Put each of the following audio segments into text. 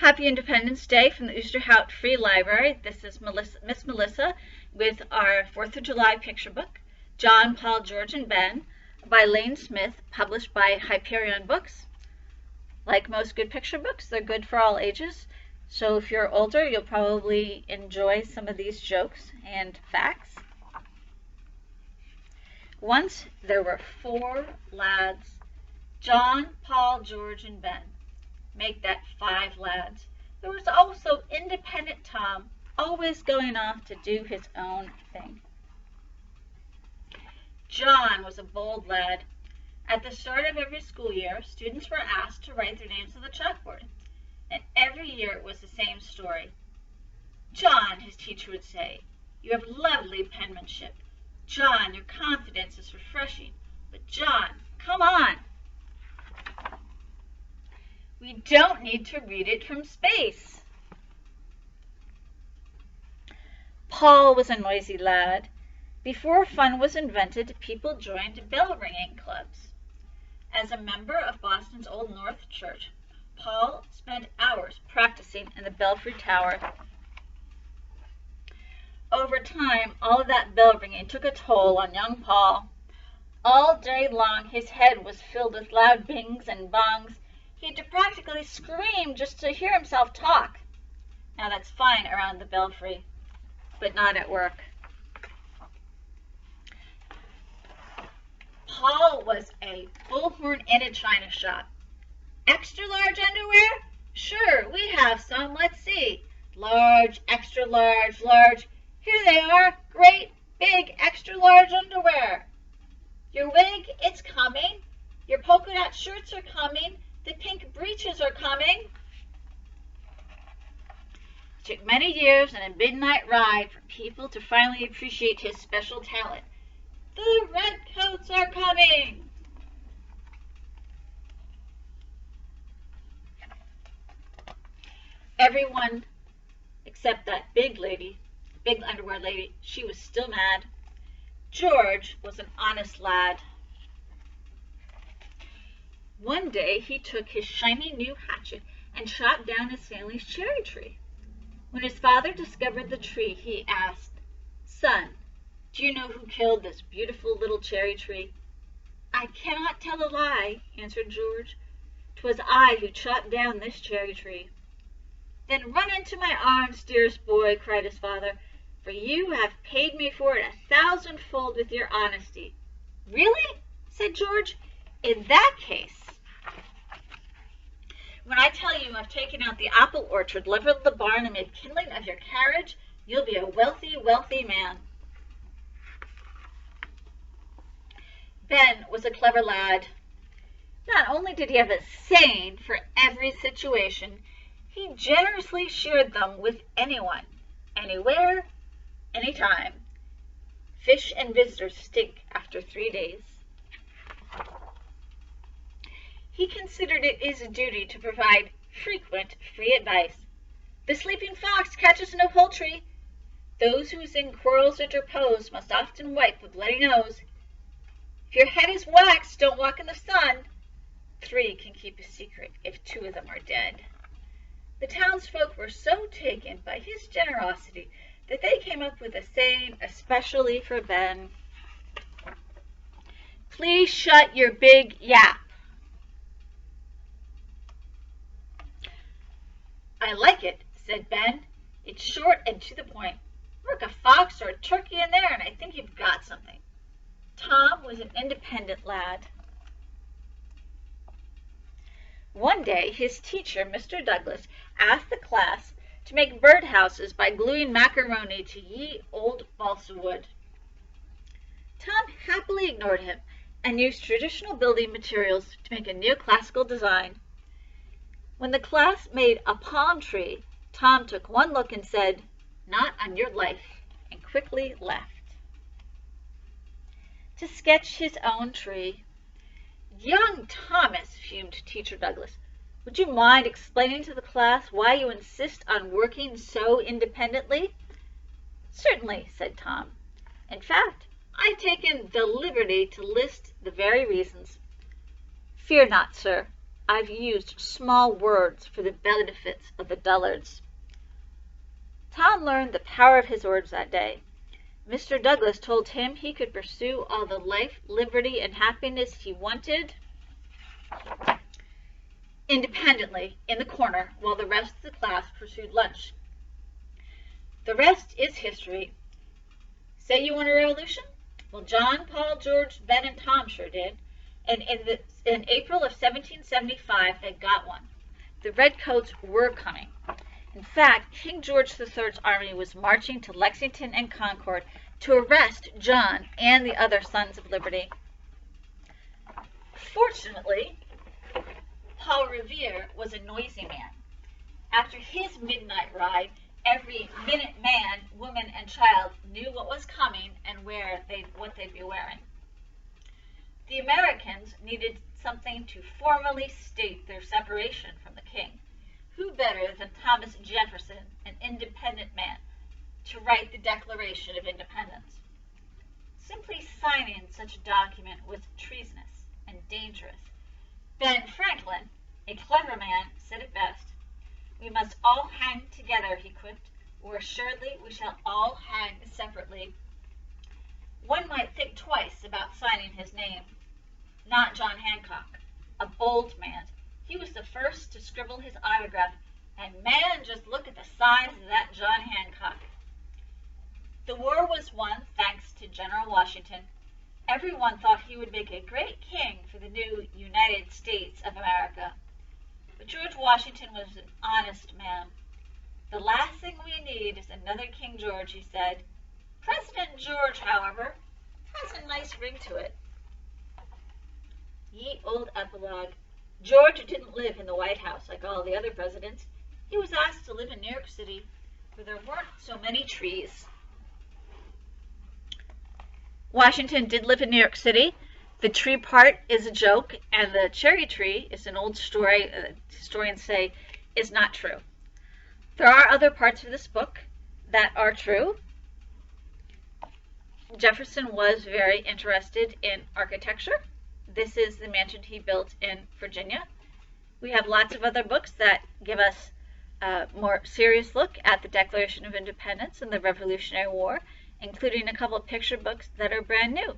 Happy Independence Day from the Oosterhout Free Library. This is Miss Melissa with our 4th of July picture book, John, Paul, George, and Ben, by Lane Smith, published by Hyperion Books. Like most good picture books, they're good for all ages. So if you're older, you'll probably enjoy some of these jokes and facts. Once there were 4 lads, John, Paul, George, and Ben. Make that 5 lads. There was also independent Tom, always going off to do his own thing. John was a bold lad. At the start of every school year, students were asked to write their names on the chalkboard, and every year it was the same story. John, his teacher would say, you have lovely penmanship. John, your confidence is refreshing. But John, come on. We don't need to read it from space. Paul was a noisy lad. Before fun was invented, people joined bell-ringing clubs. As a member of Boston's Old North Church, Paul spent hours practicing in the Belfry Tower. Over time, all of that bell-ringing took a toll on young Paul. All day long, his head was filled with loud bings and bongs. He had to practically scream just to hear himself talk. Now that's fine around the belfry, but not at work. Paul was a bullhorn in a china shop. Extra large underwear? Sure, we have some. Let's see. Large, extra large, large. Here they are. Great, big, extra large underwear. Your wig, it's coming. Your polka dot shirts are coming. The pink breeches are coming. It took many years and a midnight ride for people to finally appreciate his special talent. The red coats are coming. Everyone except that big lady, big underwear lady, she was still mad. George was an honest lad. One day he took his shiny new hatchet and chopped down his family's cherry tree. When his father discovered the tree, he asked, "Son, do you know who killed this beautiful little cherry tree?" "I cannot tell a lie," answered George. "'Twas I who chopped down this cherry tree." "Then run into my arms, dearest boy," cried his father, "for you have paid me for it 1,000-fold with your honesty." "Really?" said George. "In that case, when I tell you I've taken out the apple orchard, leveled the barn, and made kindling of your carriage, you'll be a wealthy, wealthy man." Ben was a clever lad. Not only did he have a saying for every situation, he generously shared them with anyone, anywhere, anytime. Fish and visitors stink after 3 days. He considered it his duty to provide frequent free advice. "The sleeping fox catches no poultry. Those who in quarrels interpose must often wipe a bloody nose. If your head is waxed, don't walk in the sun. 3 can keep a secret if 2 of them are dead." The townsfolk were so taken by his generosity that they came up with a saying especially for Ben. "Please shut your big yap." "I like it," said Ben. "It's short and to the point. Work a fox or a turkey in there, and I think you've got something." Tom was an independent lad. One day his teacher, Mr. Douglas, asked the class to make birdhouses by gluing macaroni to ye old balsa wood. Tom happily ignored him and used traditional building materials to make a neoclassical design. When the class made a palm tree, Tom took one look and said, "Not on your life," and quickly left. To sketch his own tree. "Young Thomas," fumed Teacher Douglas, "would you mind explaining to the class why you insist on working so independently?" "Certainly," said Tom. "In fact, I've taken the liberty to list the very reasons." "Fear not, sir. I've used small words for the benefits of the dullards." Tom learned the power of his words that day. Mr. Douglas told him he could pursue all the life, liberty, and happiness he wanted independently in the corner while the rest of the class pursued lunch. The rest is history. Say you want a revolution? Well, John, Paul, George, Ben, and Tom sure did. And in April of 1775, they got one. The Redcoats were coming. In fact, King George III's army was marching to Lexington and Concord to arrest John and the other Sons of Liberty. Fortunately, Paul Revere was a noisy man. After his midnight ride, every minute man, woman, and child knew what was coming and what they'd be wearing. The Americans needed something to formally state their separation from the king. Who better than Thomas Jefferson, an independent man, to write the Declaration of Independence? Simply signing such a document was treasonous and dangerous. Ben Franklin, a clever man, said it best. "We must all hang together," he quipped, "or assuredly we shall all hang separately." One might think twice about signing his name. Not John Hancock, a bold man. He was the first to scribble his autograph, and man, just look at the size of that John Hancock. The war was won thanks to General Washington. Everyone thought he would make a great king for the new United States of America. But George Washington was an honest man. "The last thing we need is another King George," he said. President George, however, has a nice ring to it. Ye old epilogue. George didn't live in the White House like all the other presidents. He was asked to live in New York City, where there weren't so many trees. Washington did live in New York City. The tree part is a joke, and the cherry tree is an old story, historians say, is not true. There are other parts of this book that are true. Jefferson was very interested in architecture. This is the mansion he built in Virginia. We have lots of other books that give us a more serious look at the Declaration of Independence and the Revolutionary War, including a couple of picture books that are brand new.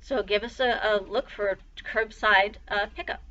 So give us a look for curbside pickup.